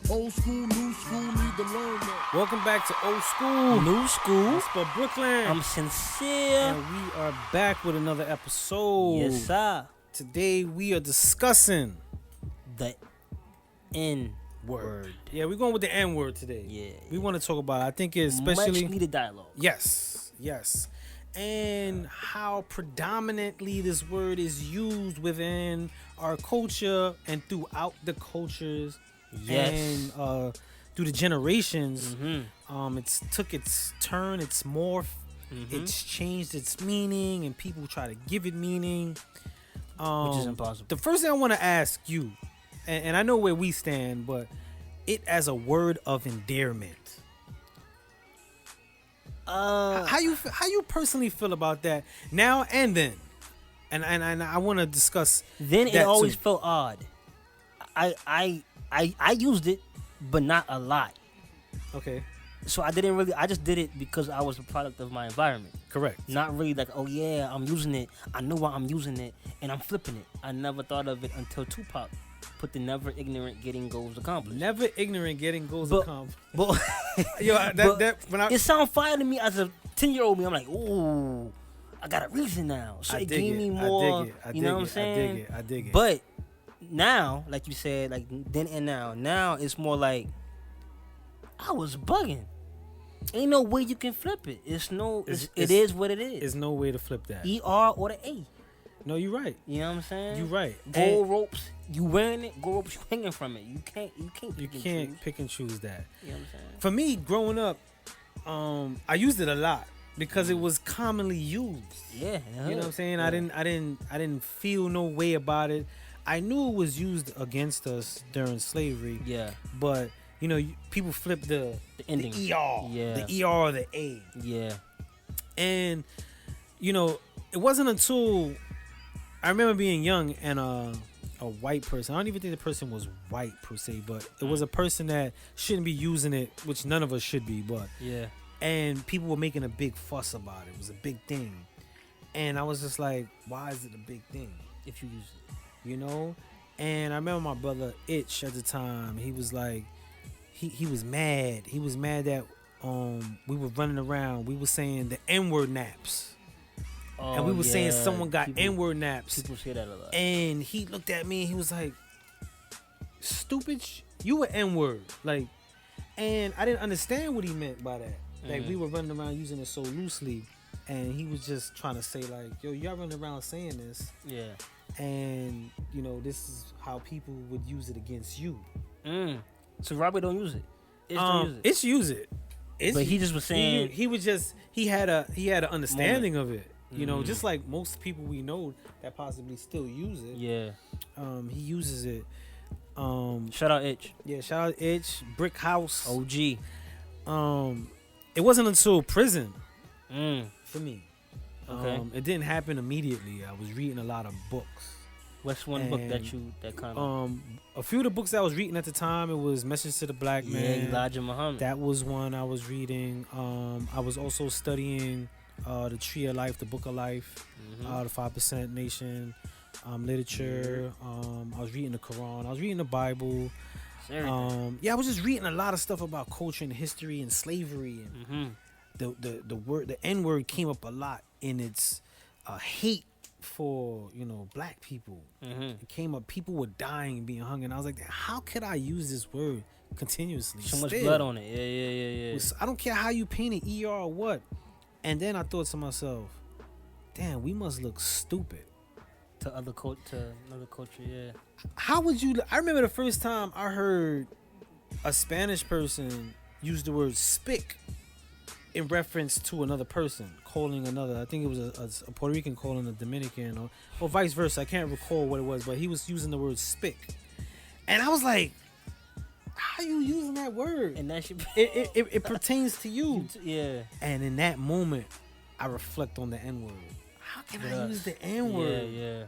Old school, new school, need to learn that. Welcome back to Old School. New school. It's for Brooklyn. I'm sincere. And we are back with another episode. Yes, sir. Today we are discussing The N-word. Yeah, we're going with the N-word today. Yeah. We want to talk about it. I think it's especially... Much needed dialogue. Yes. And how predominantly this word is used within our culture and throughout the cultures. Yes. And through the generations, Mm-hmm. it's took its turn, its morph, it's changed its meaning, and people try to give it meaning. Which is impossible. The first thing I want to ask you, and I know where we stand, but it as a word of endearment. How you personally feel about that now and then, and I want to discuss. Then it that always too. felt odd. I used it, but not a lot. Okay. So I just did it because I was a product of my environment. Correct. Not really like, oh yeah, I'm using it. I know why I'm using it, and I'm flipping it. I never thought of it until Tupac put the never ignorant getting goals accomplished. Never ignorant getting goals But- accomplished. But, When it sound fire to me as a 10-year-old me. I'm like, ooh, I got a reason now. So I it dig gave it. me I more. dig it. I You know dig what I'm it. saying? I dig it. But now, like you said, like then and now it's more like I was bugging. Ain't no way you can flip it. It is what it is. There's no way to flip that. ER or the A. No, you're right. You know what I'm saying? You're right. Gold ropes, you wearing it. Gold ropes, you hanging from it. You can't. You pick and can't choose. pick and choose that. You know what I'm saying? For me, growing up, I used it a lot because it was commonly used. Yeah. You know what I'm saying? Yeah. I didn't feel no way about it. I knew it was used against us during slavery. Yeah. But people flip the ending. the ER, Yeah. the ER or the A, Yeah. and it wasn't until I remember being young and a white person. I don't even think the person was white per se, but it was a person that shouldn't be using it, which none of us should be. But Yeah. and people were making a big fuss about it. It was a big thing, and I was just like, why is it a big thing? If you use it. And I remember my brother Itch at the time. He was like, he was mad. He was mad that we were running around. We were saying the N-word naps. Oh, And we were saying yeah. someone got People- N-word naps. People say that a lot. And he looked at me and he was like, stupid, you an N-word. Like, and I didn't understand what he meant by that. Like, we were running around using it so loosely. And he was just trying to say like, yo, y'all running around saying this. Yeah. And, this is how people would use it against you. So Robert don't use it. Don't use it. It's use it. But he just was saying he had an understanding of it. Just like most people we know that possibly still use it. Yeah. He uses it. Shout out Itch. Yeah, shout out Itch, Brick House. OG. It wasn't until prison for me. Okay. It didn't happen immediately. I was reading a lot of books. What's one book that kind of a few of the books I was reading at the time, it was Message to the Black Man. Elijah Muhammad. That was one I was reading. I was also studying the Tree of Life, the Book of Life, the 5% Nation, literature. I was reading the Quran. I was reading the Bible. I was just reading a lot of stuff about culture and history and slavery, and the N-word came up a lot in its hate for black people. It came up, people were dying and being hung, and I was like, how could I use this word continuously? So much still? blood on it. Yeah. I don't care how you paint it, ER or what. And then I thought to myself, damn, we must look stupid To another culture, yeah. How would you? I remember the first time I heard a Spanish person use the word spick in reference to another person, calling another. I think it was a Puerto Rican calling a Dominican, or vice versa. I can't recall what it was, but he was using the word spick, and I was like, "How you using that word?" And that should be it pertains to you. Yeah. And in that moment, I reflect on the N word. How can I use the N word? Yeah.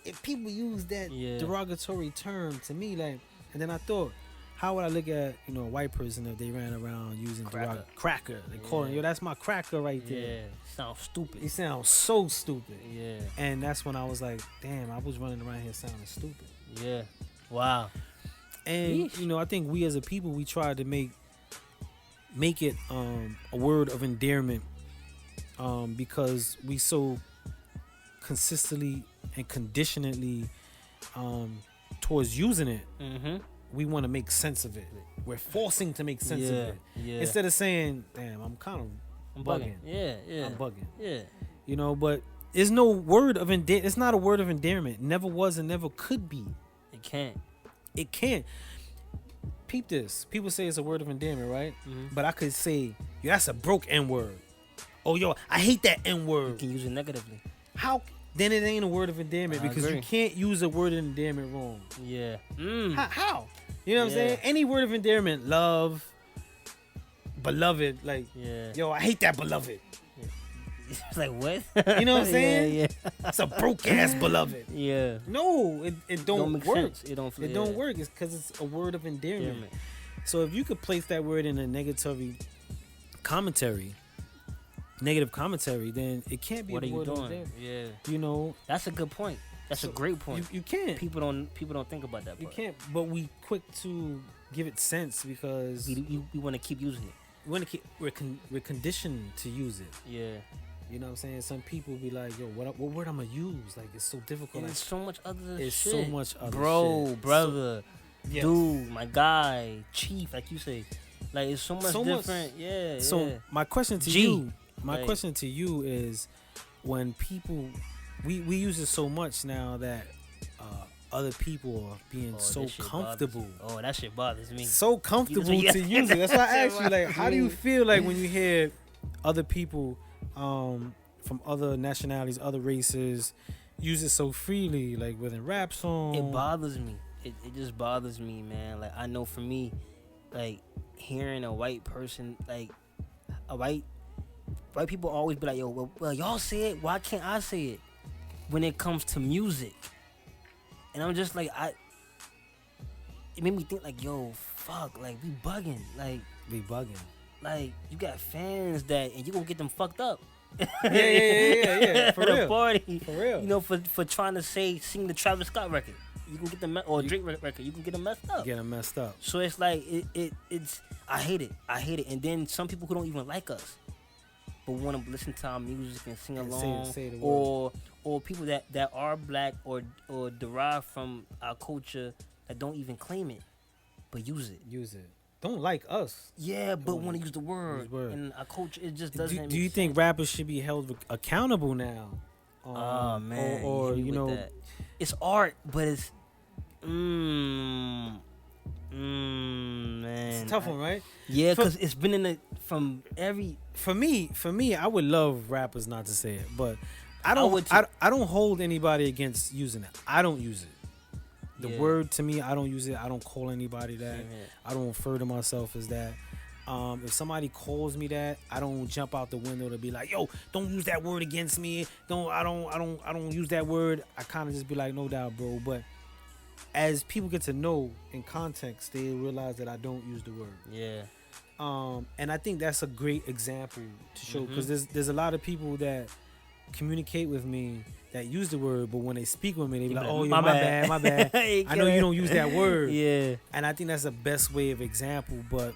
If people use that Yeah. derogatory term to me, like, and then I thought, how would I look at a white person if they ran around using cracker? They calling, yo, that's my cracker right there. Yeah, sounds stupid. It sounds so stupid. Yeah. And that's when I was like, damn, I was running around here sounding stupid. Yeah. Wow. And Yeesh. I think we as a people, we try to make it a word of endearment, because we so consistently and conditionally towards using it. Mm-hmm. We want to make sense of it. We're forcing to make sense of it. Yeah. Instead of saying, damn, I'm kind of bugging. Yeah. I'm bugging. Yeah. But there's no word of endearment. It's not a word of endearment. Never was and never could be. It can't. It can't. Peep this. People say it's a word of endearment, right? Mm-hmm. But I could say, yo, that's a broke N word. Oh, yo, I hate that N You word. can use it negatively. How? Then it ain't a word of endearment, I because agree. you can't use a word of endearment wrong. Yeah. How? You know what I'm Yeah. saying? Any word of endearment, love, beloved, like, Yeah. yo, I hate that beloved. It's like what? You know what I'm saying? Yeah. It's a broke ass beloved. Yeah. No, it don't make work. sense. It don't. It don't work. It's because it's a word of endearment. Damn it. So if you could place that word in a negative commentary, then it can't be What a are you word of doing? endearment. Yeah. That's a good point. That's a great point. You can't. People don't think about that. You Part. can't. But we quick to give it sense because We want to keep using it. we're conditioned to use it. Yeah. You know what I'm saying? Some people be like, yo, what word I'm gonna use? Like, it's so difficult. And Like, there's so much other it's shit. so much other Bro, shit. brother, Yes. dude, my guy, chief, like you say. Like, it's so much different. Yeah. So my question to G. you, Like- question to you is, when people, we use it so much now that other people are being so that shit comfortable. bothers- that shit bothers me. So comfortable You- to use it. That's why I asked you, like, how do you Mm. feel like when you hear other people from other nationalities, other races, use it so freely, like within rap songs? It bothers me. It just bothers me, man. Like, I know for me, like, hearing a white person, like, white people always be like, yo, well, y'all say it, why can't I say it? When it comes to music. And I'm just like, it made me think, like, yo, fuck, like, we bugging. Be bugging. Like, you got fans and you gonna get them fucked up. Yeah. For At a real. party. For real. You know, for trying to sing the Travis Scott record. You can get them, or Drake record, you can get them messed up. Get them messed up. So it's like, it's, I hate it. And then some people who don't even like us, but want to listen to our music and sing And along, say the or people that are black or derived from our culture that don't even claim it, but use it. Use it. Don't like us. Yeah, but want to use the word. Use word. And our culture, it just doesn't. Do you think rappers should be held accountable now? Oh man, or hit me you with know, that. It's art, but it's man. it's a tough one, right? Yeah, because it's been in the from every. For me, I would love rappers not to say it, but I would too. I don't hold anybody against using it. I don't use it. The Yeah. word, to me, I don't use it. I don't call anybody that. Same here. I don't refer to myself as that. If somebody calls me that, I don't jump out the window to be like, "Yo, don't use that word against me." I don't use that word. I kind of just be like, "No doubt, bro." But as people get to know in context, they realize that I don't use the word. Yeah. And I think that's a great example to show, because Mm-hmm. there's a lot of people that communicate with me that use the word, but when they speak with me, they be like, "Oh, yo, my bad. I know you don't use that word." Yeah. And I think that's the best way of example. But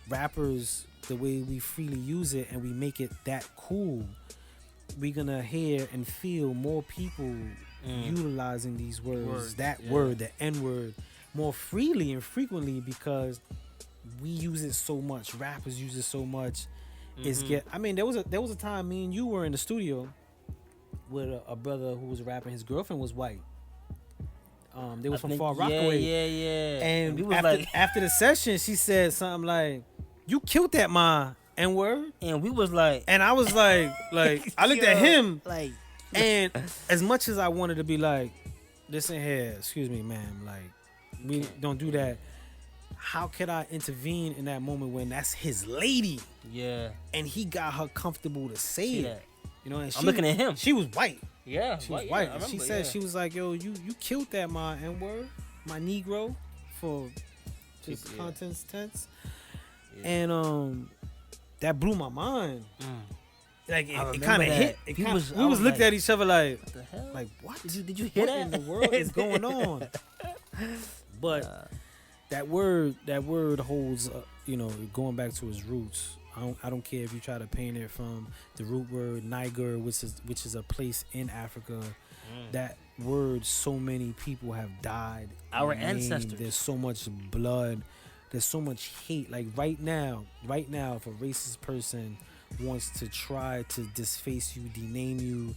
rappers, the way we freely use it and we make it that cool, we're gonna hear and feel more people utilizing these words, word, the N word, more freely and frequently, because we use it so much. Rappers use it so much. There was a time me and you were in the studio with a brother who was rapping. His girlfriend was white. They was from Far Rockaway. Yeah. And we was after the session, she said something like, "You killed that ma N word," and we was like, and I was like I looked at him, like, and as much as I wanted to be like, "Listen here, excuse me, ma'am, like, we don't do that." How could I intervene in that moment when that's his lady? Yeah. And he got her comfortable to say See it. that. And I'm looking at him. She was white. Yeah. She was white. And she said, she was like, "Yo, you killed that my N word, my Negro," for just contents tense. Yeah. And that blew my mind. Like it remember kind of that. hit. We We was looked like, at each other like, what the hell? like what? Did you hear What that? in the world is going on? But that word holds, going back to its roots. I don't care if you try to paint it from the root word Nigg, which is a place in Africa. That word, so many people have died. Our ancestors. There's so much blood. There's so much hate. Like right now, if a racist person wants to try to disface you, dename you,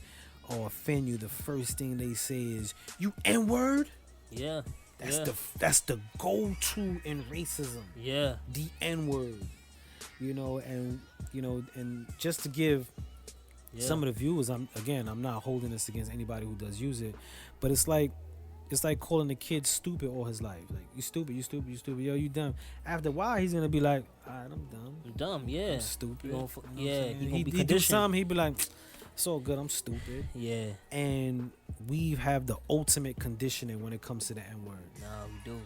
or offend you, the first thing they say is, "You N-word." Yeah. That's the go-to in racism. Yeah. The N-word. And just to give some of the viewers, I'm not holding this against anybody who does use it, but it's like calling a kid stupid all his life. Like, you stupid, yo, you dumb. After a while, he's gonna be like, all right, I'm dumb. I'm dumb, yeah. I'm stupid. He he do something, he be like, it's all good, I'm stupid. Yeah. And we have the ultimate conditioning when it comes to the N-word. Nah, we do.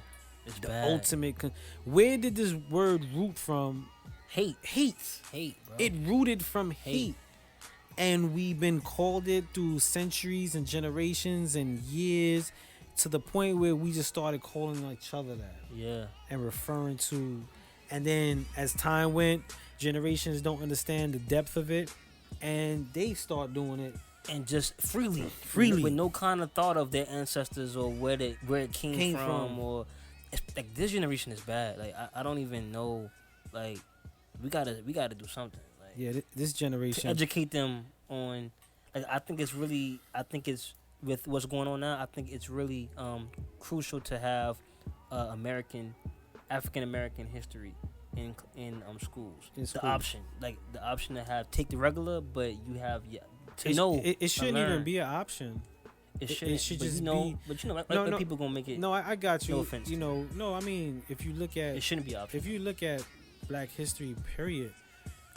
It's the bad. ultimate. Where did this word root from? Hate, bro. It rooted from hate. And we've been called it through centuries and generations and years, to the point where we just started calling each other that. Yeah. And referring to, and then as time went, generations don't understand the depth of it, and they start doing it. And just freely, with no kind of thought of their ancestors or where it came from. Or like, this generation is bad. Like, I don't even know. Like, we gotta do something. Like, yeah, this generation, to educate them on. Like, I think it's with what's going on now. I think it's really crucial to have African American history in schools. The option to take the regular, but you have it shouldn't even be an option. It should just be. But people gonna make it. No, I got you. No offense. No, I mean, if you look at, it shouldn't be optional. If you look at Black history, period.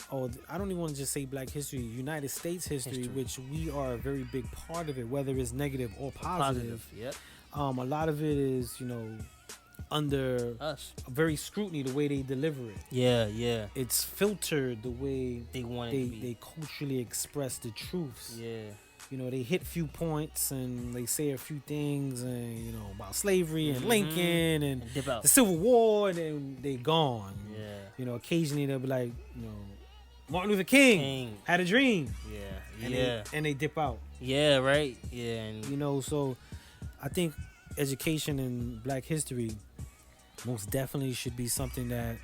Or I don't even want to just say Black history, United States history, which we are a very big part of it, whether it's negative or positive. Yep. A lot of it is, under us, very scrutiny, the way they deliver it. Yeah. It's filtered the way they want it to be. They culturally express the truths. Yeah. They hit few points and they say a few things, and about slavery and Lincoln and the Civil War, and then they gone. Yeah. Occasionally they'll be like, Martin Luther King had a dream. Yeah. And they dip out. Yeah, right. Yeah. And so I think education in Black history most definitely should be something that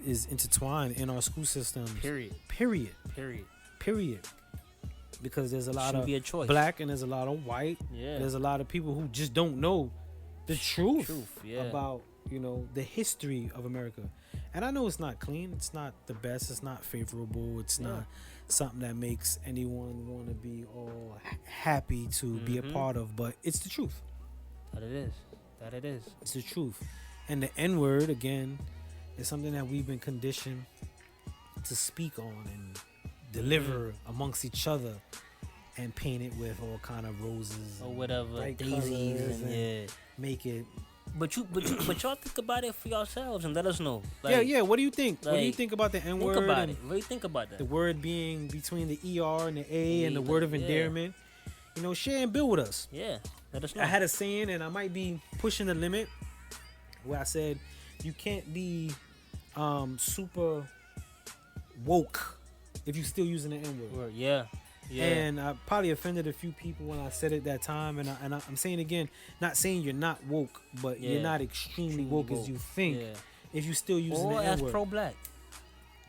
is intertwined in our school systems. Period. Because there's a lot of Black and there's a lot of white. Yeah. There's a lot of people who just don't know the truth yeah. about the history of America. And I know it's not clean. It's not the best. It's not favorable. It's not something that makes anyone want to be all happy to be a part of. But it's the truth. That it is. It's the truth. And the N-word, again, is something that we've been conditioned to speak on and deliver amongst each other and paint it with all kind of roses or whatever, daisies, and make it. But y'all think about it for yourselves and let us know. Yeah. What do you think? What do you think about the N-word? Think about it. Really think about that. The word being between the ER and the A and the word of endearment. Share and build with us. Yeah, let us know. I had a saying, and I might be pushing the limit, where I said you can't be super woke if you're still using the N-word. Yeah. And I probably offended a few people when I said it that time, and I'm saying again, not saying you're not woke, but you're not extremely woke as you think if you're still using the N-word. Or as pro-Black.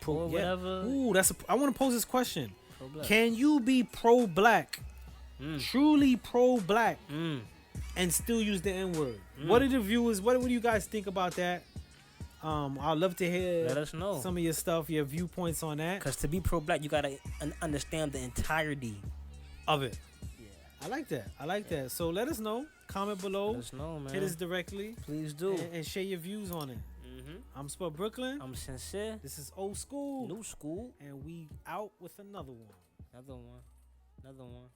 Or whatever. Ooh, I want to pose this question. Pro-Black. Can you be pro-Black, truly pro-Black, and still use the N-word? What are the viewers, what do you guys think about that? I'd love to hear. Let us know some of your stuff, your viewpoints on that. Because to be pro-Black, you gotta understand the entirety of it. Yeah, I like that. So let us know. Comment below. Let us know, man. Hit us directly. Please do. And share your views on it. I'm Spud Brooklyn. I'm Sincere. This is Old School. New School. And we out with another one. Another one.